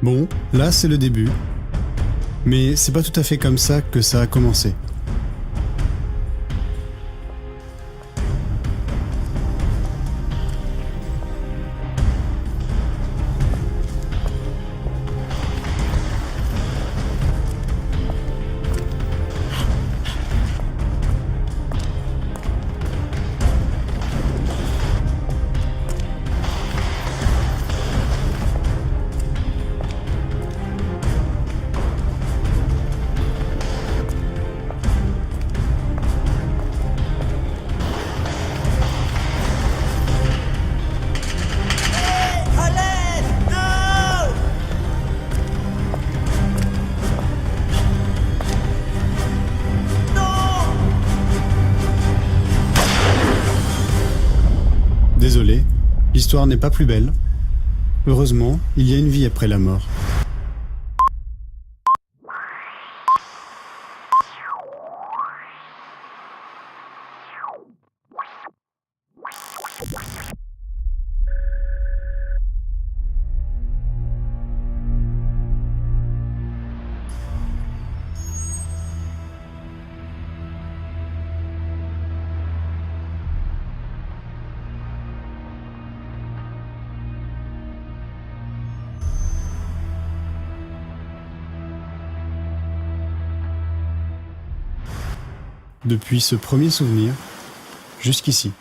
Bon, là c'est le début. Mais c'est pas tout à fait comme ça que ça a commencé. Désolé, l'histoire n'est pas plus belle. Heureusement, il y a une vie après la mort. Depuis ce premier souvenir, jusqu'ici.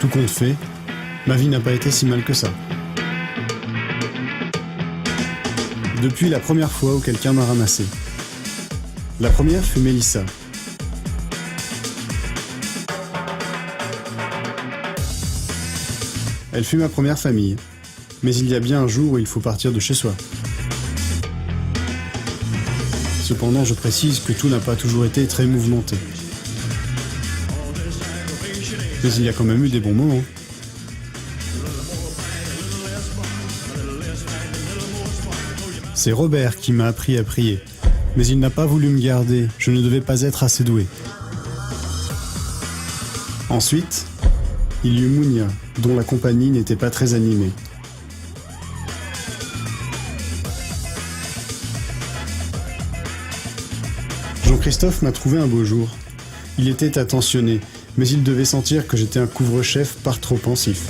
Tout compte fait, ma vie n'a pas été si mal que ça. Depuis la première fois où quelqu'un m'a ramassé. La première fut Mélissa. Elle fut ma première famille, mais il y a bien un jour où il faut partir de chez soi. Cependant, je précise que tout n'a pas toujours été très mouvementé. Mais il y a quand même eu des bons moments. C'est Robert qui m'a appris à prier, mais il n'a pas voulu me garder, je ne devais pas être assez doué. Ensuite, il y eut Mounia, dont la compagnie n'était pas très animée. Jean-Christophe m'a trouvé un beau jour. Il était attentionné, mais il devait sentir que j'étais un couvre-chef par trop pensif.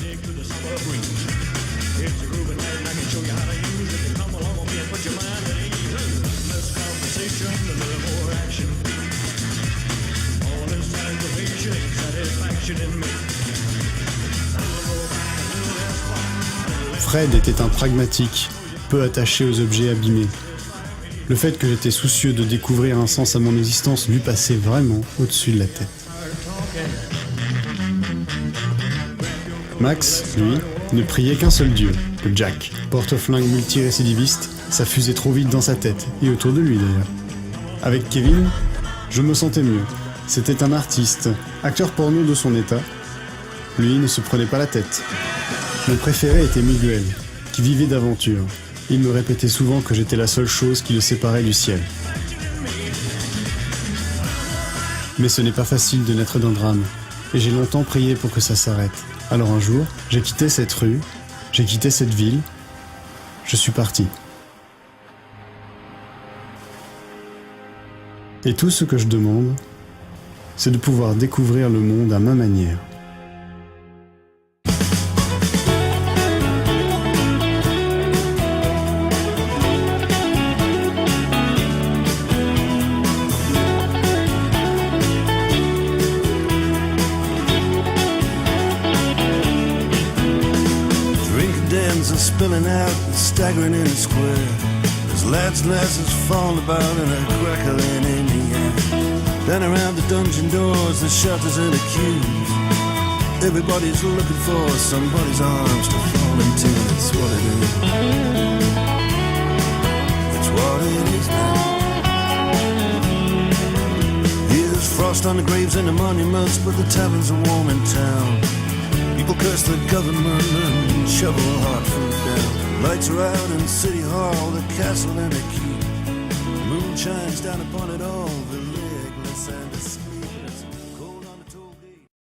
Fred était un pragmatique, peu attaché aux objets abîmés. Le fait que j'étais soucieux de découvrir un sens à mon existence lui passait vraiment au-dessus de la tête. Max, lui, ne priait qu'un seul dieu, le Jack. Porte-flingue multirécidiviste, ça fusait trop vite dans sa tête, et autour de lui d'ailleurs. Avec Kevin, je me sentais mieux. C'était un artiste, acteur porno de son état. Lui ne se prenait pas la tête. Mon préféré était Miguel, qui vivait d'aventure. Il me répétait souvent que j'étais la seule chose qui le séparait du ciel. Mais ce n'est pas facile de naître d'un drame, et j'ai longtemps prié pour que ça s'arrête. Alors un jour, j'ai quitté cette rue, j'ai quitté cette ville, je suis parti. Et tout ce que je demande, c'est de pouvoir découvrir le monde à ma manière. Are spilling out and staggering in a square. There's lads and lasses falling about and a crackling in the air. Down around the dungeon doors, the shutters and the queues. Everybody's looking for somebody's arms to fall into. It's what it is. It's what it is now. There's frost on the graves and the monuments, but the taverns are warm in town. People curse the government and shovel hard food down. Lights are out in City Hall, the castle and the keep. The moon shines down upon it all, the legless and the sleep.